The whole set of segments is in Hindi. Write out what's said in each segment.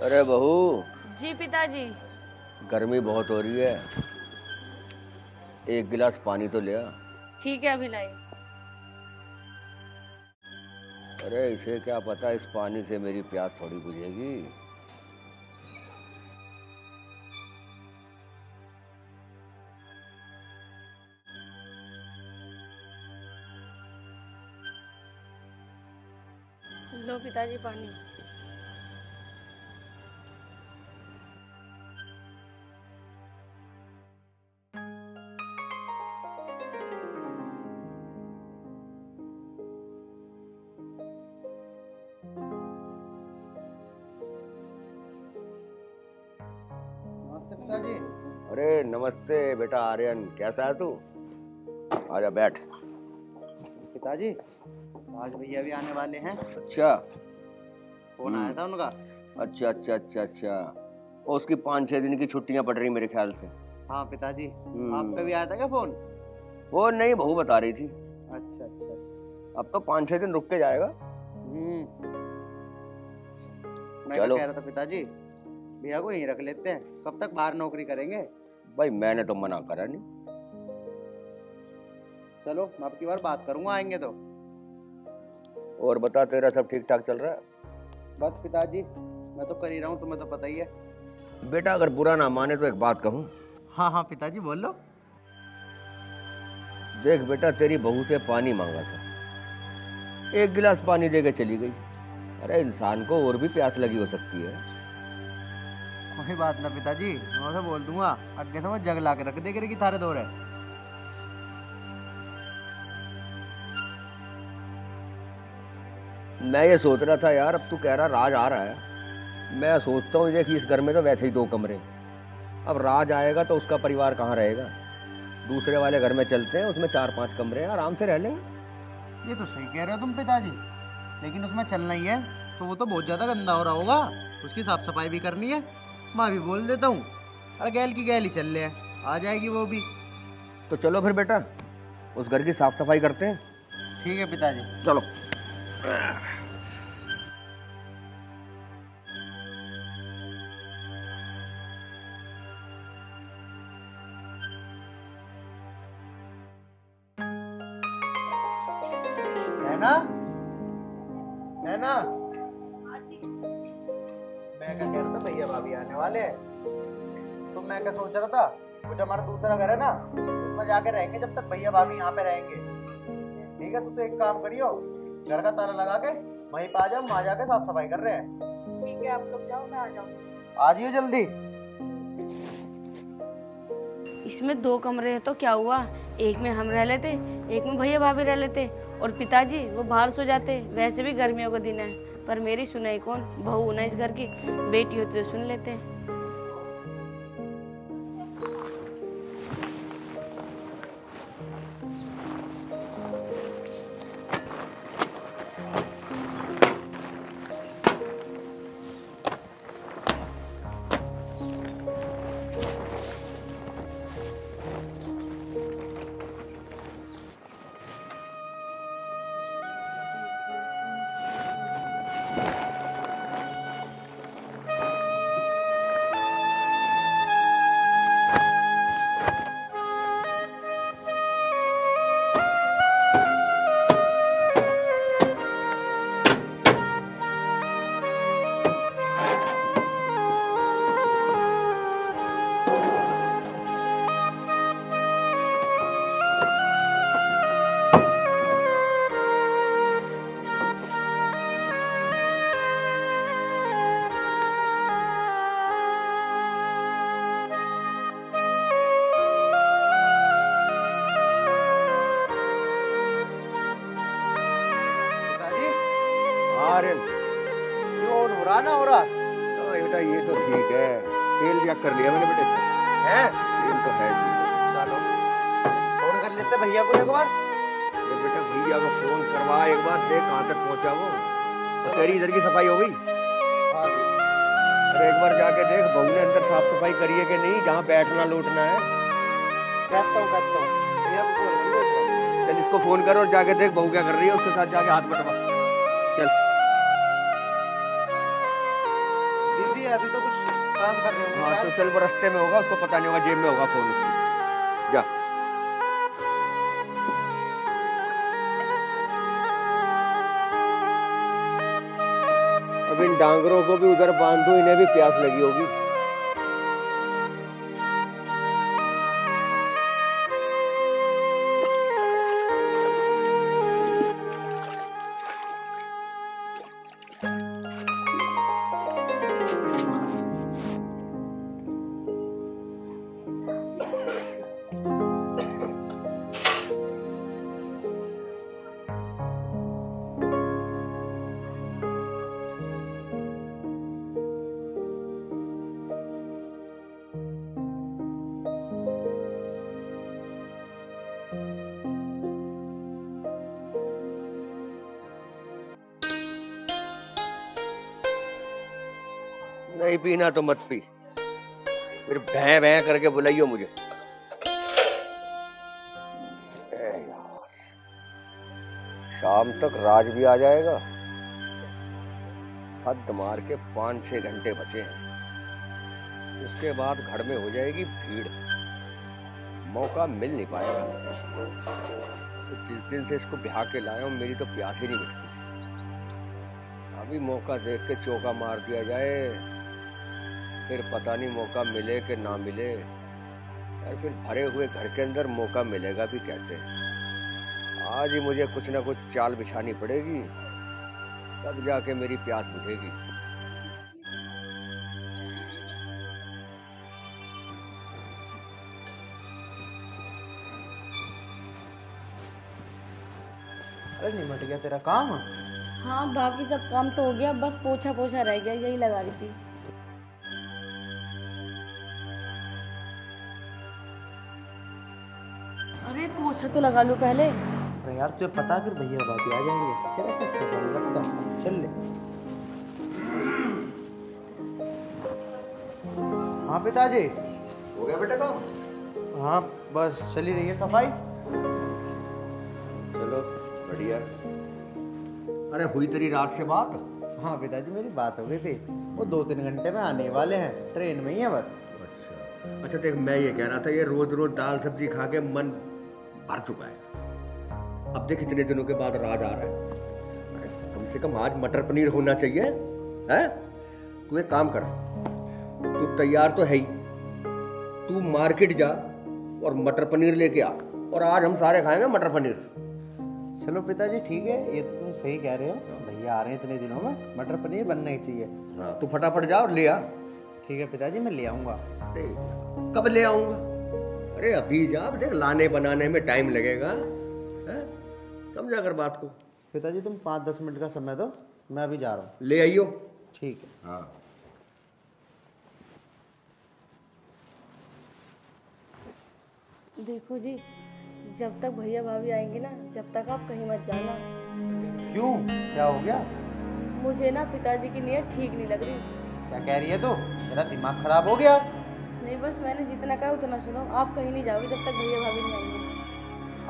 अरे बहू। जी पिताजी। गर्मी बहुत हो रही है, एक गिलास पानी तो ले आ। ठीक है अभी लाई। अरे इसे क्या पता, इस पानी से मेरी प्यास थोड़ी बुझेगी। लो पिताजी पानी। नमस्ते पिताजी। अरे नमस्ते बेटा आर्यन, कैसा है तू? आजा बैठ। पिताजी आज भैया भी आने वाले हैं, अच्छा। फोन आया था उनका। अच्छा अच्छा अच्छा अच्छा। और उसकी 5-6 दिन की छुट्टियां पड़ रही मेरे ख्याल से। हाँ पिताजी, आपका भी आया था क्या फोन? वो नहीं, बहू बता रही थी। अच्छा अच्छा। अब तो 5-6 दिन रुक के जाएगा। मैं क्या चलो। कह रहा था पिताजी, भैया को यहीं रख लेते हैं, कब तक बाहर नौकरी करेंगे? भाई मैंने तो मना करा नहीं। चलो मैं अब की बार बात करूंगा आएंगे तो। और बता, तेरा सब ठीक ठाक चल रहा है? बस पिताजी मैं तो कर ही रहा हूँ, तुम्हें तो पता ही है। बेटा अगर बुरा ना माने तो एक बात कहूँ। हाँ हाँ पिताजी बोल लो। देख बेटा, तेरी बहू से पानी मांगा था, एक गिलास पानी देके चली गई। अरे इंसान को और भी प्यास लगी हो सकती है। कोई बात ना पिताजी, मैं उसे बोल दूंगा अगले से वो जग ला के रख दे कि थारे दो है। मैं ये सोच रहा था यार, अब तू कह रहा राज आ रहा है, मैं सोचता हूँ देख इस घर में तो वैसे ही 2 कमरे, अब राज आएगा तो उसका परिवार कहाँ रहेगा। दूसरे वाले घर में चलते हैं, उसमें 4-5 कमरे हैं, आराम से रह लेंगे। ये तो सही कह रहे हो तुम पिताजी, लेकिन उसमें चलना ही है तो वो तो बहुत ज्यादा गंदा हो रहा होगा, उसकी साफ सफाई भी करनी है। मैं भी बोल देता हूँ, अरे गैल की गैल ही चल रहे हैं, आ जाएगी वो भी। तो चलो फिर बेटा, उस घर की साफ सफाई करते हैं। ठीक है पिताजी। चलो। नैना, नैना, मैं क्या कह रहा था, भैया भाभी आने वाले हैं, तो मैं क्या सोच रहा था, वो जो हमारा दूसरा घर है ना, उसमें जाके रहेंगे जब तक भैया भाभी यहाँ पे रहेंगे। ठीक है, तो एक काम करियो, घर का ताला लगा के वहीं पे आ जाओ, वहां जाके साफ सफाई कर रहे हैं। ठीक है आप लोग जाओ, मैं आ जाऊँ। आ जाइए जल्दी। इसमें 2 कमरे हैं तो क्या हुआ, एक में हम रह लेते, एक में भैया भाभी रह लेते, और पिताजी वो बाहर सो जाते। वैसे भी गर्मियों का दिन है, पर मेरी सुनाई कौन, बहू ना इस घर की, बेटी होती तो सुन लेते। आर्यन, क्यों हो रहा ना हो रहा? हाँ बेटा ये तो ठीक है, तेल चेक कर लिया मैंने बेटे, है तेल तो है जी। चलो फोन कर लेते भैया को एक बार। ये बेटा भैया को फोन करवा एक बार, देख कहाँ तक पहुँचा वो। तो तेरी इधर की सफाई हो गई? हाँ जी। अरे एक बार जाके देख बहू ने अंदर साफ सफाई करी है कि नहीं, जहाँ बैठना लौटना है। कहता हूँ भैया को फोन कर दो। चल इसको फोन कर और जाके देख बहू क्या कर रही है, उसके साथ जाके हाथ बटवा। चल। बिजी है, अभी तो कुछ काम कर रहे हो। हाँ तो चल, वो रास्ते में होगा, उसको पता नहीं होगा, जेब में होगा फोन उसकी। जा। अब इन डांगरों को भी उधर बांध दो, इन्हें भी प्यास लगी होगी। नहीं पीना तो मत पी, फिर भैं भैं करके बुलाइयो मुझे। यार, शाम तक राज भी आ जाएगा। हद मार के 5-6 घंटे बचे हैं, उसके बाद घर में हो जाएगी भीड़, मौका मिल नहीं पाएगा। तो जिस दिन से इसको ब्याह के लाया हूं, मेरी तो प्यास ही नहीं मिलती। अभी मौका देख के चौका मार दिया जाए, फिर पता नहीं मौका मिले कि ना मिले। और फिर भरे हुए घर के अंदर मौका मिलेगा भी कैसे। आज ही मुझे कुछ ना कुछ चाल बिछानी पड़ेगी, तब जाके मेरी प्यास बुझेगी। अरे निमट गया तेरा काम? हाँ बाकी सब काम तो हो गया, बस पोछा पोछा रह गया, यही लगा रही थी। अरे पोछा तो लगा लूं पहले। अरे यार तुझे पता है फिर भैया भाभी आ जाएंगे, फिर ऐसे अच्छा चल लगता। चल ले। हाँ पिताजी। हो गया बेटा काम? हाँ बस चली रही है सफाई। चलो बढ़िया। अरे हुई तेरी रात से बात? हाँ पिताजी मेरी बात हो गई थी, वो 2-3 घंटे में आने वाले हैं, ट्रेन में ही है बस। अच्छा देख, मैं ये कह रहा था, ये रोज रोज दाल सब्जी खा के मन भर चुका है। अब देख इतने दिनों के बाद राज आ रहा है, कम से कम आज मटर पनीर होना चाहिए। हैं? तू एक काम कर, तू तैयार तो है ही, तू मार्केट जा और मटर पनीर लेके आ, और आज हम सारे खाएंगे मटर पनीर। चलो पिताजी ठीक है, ये तो तुम सही कह रहे हो, भैया आ रहे हैं इतने दिनों में, मटर पनीर बनना ही चाहिए। हाँ तू फटाफट जा और ले आ। ठीक है पिताजी मैं ले आऊँगा। अरे कब ले आऊंगा? अरे अभी जा, देख लाने बनाने में टाइम लगेगा। हैं? समझा कर बात को। पिताजी तुम 5-10 मिनट का समय दो, मैं अभी जा रहा हूँ। ले आइयो। ठीक है। हाँ देखो जी, जब तक भैया भाभी आएंगे ना, जब तक आप कहीं मत जाना। क्यों, क्या हो गया? मुझे ना पिताजी की नीयत ठीक नहीं लग रही। क्या कह रही है तू? मेरा दिमाग खराब हो गया? नहीं बस मैंने जितना कहा उतना सुनो, आप कहीं नहीं जाओगे जब तक भैया भाभी नहीं आएंगे।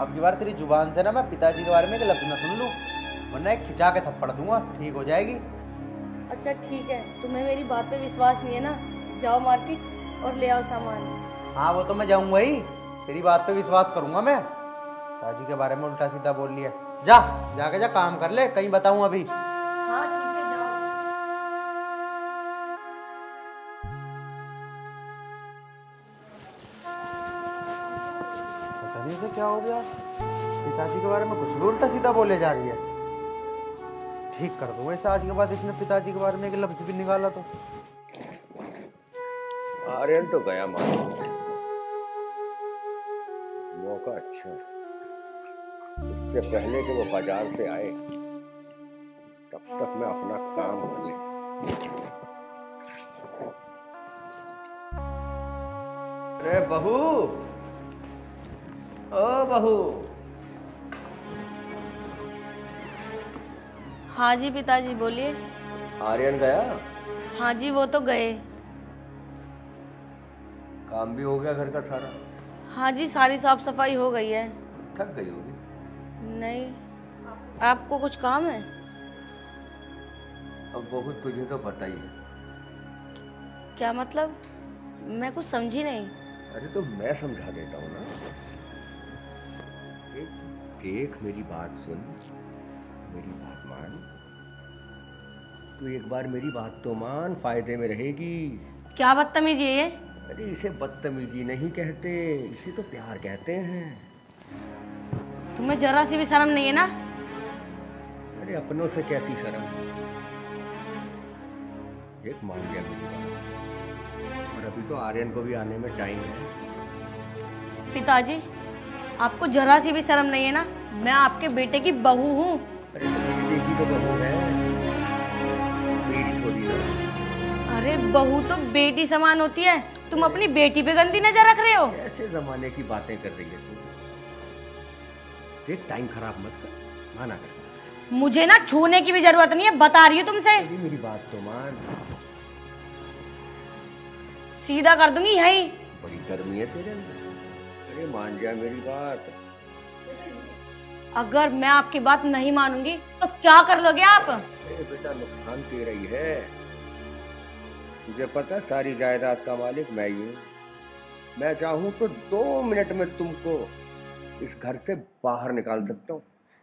अब की बार तेरी जुबान से ना मैं पिताजी के बारे में एक लफ्ज ना सुन लूँ, वरना एक खिंचा के थप्पड़ दूंगा, ठीक हो जाएगी? अच्छा ठीक है, तुम्हें मेरी बात पे विश्वास नहीं है ना, जाओ मार्केट और ले आओ सामान। हाँ वो तो मैं जाऊंगा ही, तेरी बात पे विश्वास करूंगा मैं। पिताजी के बारे में उल्टा सीधा बोल लिया। जाके जा काम कर ले, कहीं बताऊं अभी। हाँ ठीक है जाओ। पता नहीं इसे क्या हो गया, पिताजी के बारे में कुछ भी उल्टा सीधा बोले जा रही है। ठीक कर दूंगा इसे आज के बाद, इसने पिताजी के बारे में एक लफ्ज भी निकाला तो। आर्यन तो गया मार्केट, मौका अच्छा, इससे पहले कि वो बाजार से आए तब तक मैं अपना काम कर ले। अरे बहू, ओ बहू। हाँ जी पिताजी बोलिए। आर्यन गया? हाँ जी वो तो गए। काम भी हो गया घर का सारा? हाँ जी सारी साफ सफाई हो गई है। थक गई होगी? नहीं, आपको कुछ काम है? अब बहुत तुझे तो पता ही है, क्या मतलब? मैं कुछ समझी नहीं। अरे तो मैं समझा देता हूँ ना। देख मेरी बात सुन, मेरी बात मान। तू एक बार मेरी बात तो मान, फायदे में रहेगी। क्या बदतमीजी है ये? अरे इसे बदतमीजी नहीं कहते, इसे तो प्यार कहते हैं। तुम्हें जरा सी भी शर्म नहीं है ना? अरे अपनों से कैसी शर्म। एक मान गया मेरी बात, और अभी तो आर्यन को भी आने में टाइम है। पिताजी, आपको जरा सी भी शर्म नहीं है ना? मैं आपके बेटे की बहू हूँ। अरे तो बेटे की तो बहू है, मेरी थोड़ी ना। अरे बहू तो बेटी समान होती है, तुम अपनी बेटी पे गंदी नजर रख रहे हो। ऐसे जमाने की बातें कर रही है तू। देख टाइम खराब मत कर, माना कर। मुझे ना छूने की भी जरूरत नहीं है, बता रही हूँ तुमसे। मेरी बात तो मान। सीधा कर दूंगी यहीं। बड़ी गर्मी है तेरे अंदर। अरे मान जा मेरी बात। अगर मैं आपकी बात नहीं मानूंगी तो क्या कर लोगे आप? अरे बेटा नुकसान तेरा ही है। तुझे पता सारी जायदाद का मालिक मैं ही हूँ। मैं चाहूँ तो 2 मिनट में तुमको इस घर से बाहर निकाल सकता हूँ।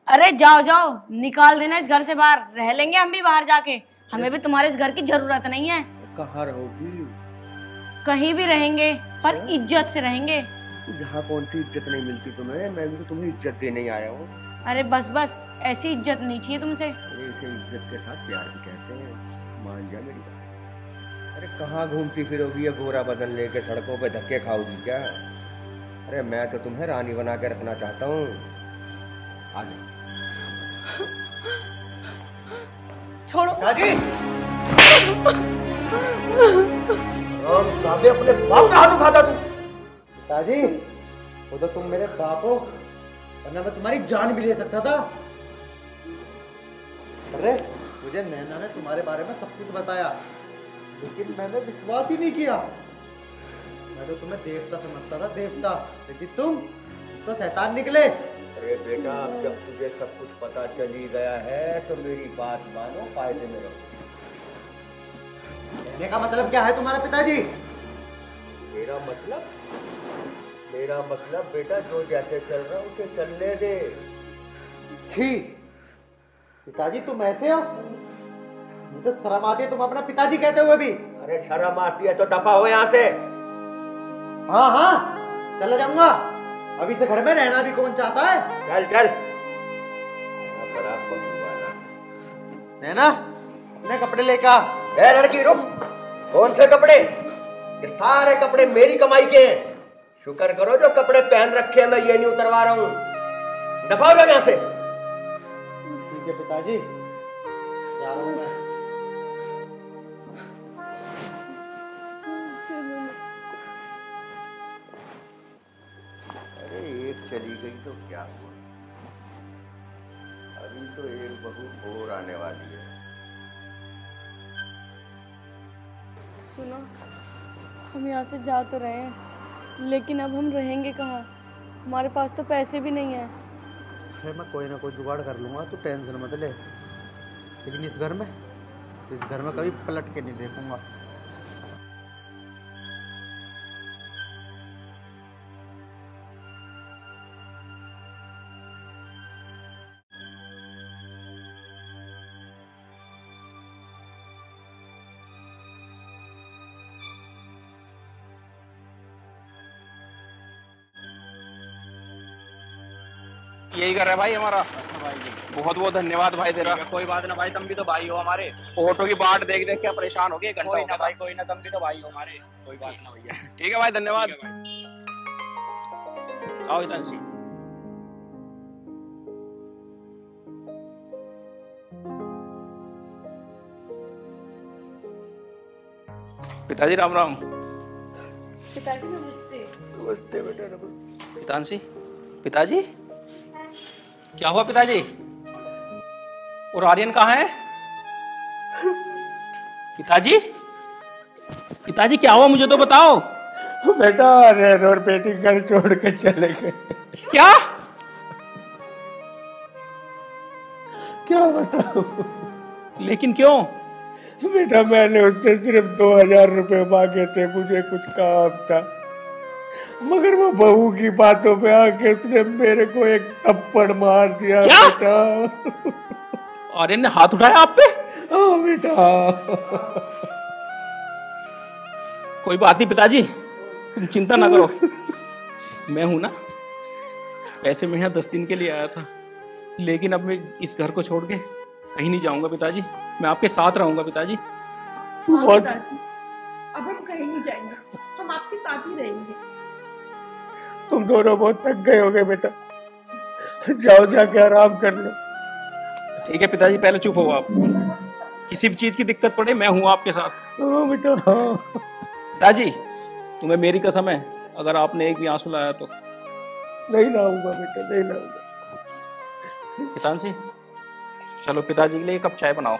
अरे जाओ जाओ, निकाल देना इस घर से बाहर, रह लेंगे हम भी बाहर जाके। हमें भी तुम्हारे इस घर की जरूरत नहीं है। कहाँ रहोगी? कहीं भी रहेंगे, पर इज्जत से रहेंगे। यहाँ कौन सी इज्जत नहीं मिलती तुम्हें? मैं भी तो तुम्हें इज्जत देने ही आया हूँ। अरे बस बस, ऐसी इज्जत नहीं चाहिए तुमसे। अरे इसे इज्जत के साथ प्यार भी कहते हैं। मान जा मेरी बात। अरे कहाँ घूमती फिरोगी ये गोरा बदन लेके, सड़कों पे धक्के खाओगी क्या? अरे मैं तो तुम्हें रानी बना के रखना चाहता हूँ। आ जाओ। छोड़ो। दादी दादी अपने बाप का हाथ उठाता तू। पिताजी, वो तो तुम मेरे बाप हो, वरना मैं तुम्हारी जान भी ले सकता था। अरे मुझे नैना ने तुम्हारे बारे में सब कुछ बताया, लेकिन मैंने विश्वास ही नहीं किया। मैं तो तुम्हें देवता समझता था, देवता, लेकिन तुम तो शैतान निकले। अरे बेटा अब जब तुझे सब कुछ पता चल ही गया है तो मेरी बात मानो, फायदे में रहो। कहने का मतलब क्या है तुम्हारे पिताजी? मेरा मतलब बेटा जो जैसे चल रहा है उसे चलने दे। छी पिताजी, तुम ऐसे हो? मुझे शर्म आती है तुम अपना पिताजी कहते हुए भी। अरे शर्म आती है तो दफा हो यहाँ से। हाँ हाँ चला जाऊंगा, अभी से घर में रहना भी कौन चाहता है। चल चल। बड़ा वाला। नैना अपने कपड़े लेकर आ। ए लड़की रुक। कौन से कपड़े? ये सारे कपड़े मेरी कमाई के हैं। शुक्र करो जो कपड़े पहन रखे हैं मैं ये नहीं उतरवा रहा हूँ। दफा हो जाओ यहाँ से। ठीक है पिताजी, जा रहा हूँ मैं। अरे एक चली गई तो क्या हुआ, अभी तो एक बहू और आने वाली है। सुनो, हम यहाँ से जा तो रहे हैं, लेकिन अब हम रहेंगे कहाँ? हमारे पास तो पैसे भी नहीं है। फिर मैं कोई ना कोई जुगाड़ कर लूंगा, तू टेंशन मत ले। लेकिन इस घर में कभी पलट के नहीं देखूंगा। यही कर रहा है भाई हमारा। बहुत बहुत धन्यवाद भाई तेरा। कोई बात ना भाई, तुम भी तो भाई हो हमारे। ऑटो की बाट देख देख के परेशान हो गए। कोई ना भाई, कोई ना, तुम भी तो भाई हो हमारे। कोई बात ना भैया। ठीक है भाई, धन्यवाद। आओ इधर से। पिताजी राम राम। पिताजी नमस्ते। नमस्ते बेटा नमस्ते। पिताजी, पिताजी क्या हुआ पिताजी? और आर्यन कहाँ है? पिताजी, पिताजी क्या हुआ मुझे तो बताओ। बेटा आर्यन और बेटी घर छोड़ के चले गए। क्या क्या बताऊं? लेकिन क्यों? बेटा मैंने उससे सिर्फ 2000 रुपए मांगे थे, मुझे कुछ काम था, मगर वो बहू की बातों पे आके उसने मेरे को एक थप्पड़ मार दिया। क्या? बेटा आर्यन ने हाथ उठाया आप पे? हाँ बेटा। कोई बात नहीं पिताजी, तुम चिंता ना करो, मैं हूं ना। वैसे मैं यहाँ 10 दिन के लिए आया था, लेकिन अब मैं इस घर को छोड़ के कहीं नहीं जाऊंगा पिताजी, मैं आपके साथ रहूंगा पिताजी। हाँ पिताजी, अब हम कहीं नहीं जाएंगे, हम आपके साथ ही रहेंगे। तुम दोनों बहुत थक गए होगे बेटा, जाओ जाके आराम कर लो। ठीक है पिताजी, पहले चुप हो आप, किसी भी चीज की दिक्कत पड़े मैं हूं आपके साथ। हाँ बेटा हाँ। पिताजी तुम्हें मेरी कसम है, अगर आपने एक भी आंसू लाया तो। नहीं लाऊंगा बेटा, नहीं लाऊंगा। पिताजी चलो पिताजी के लिए एक कप चाय बनाओ।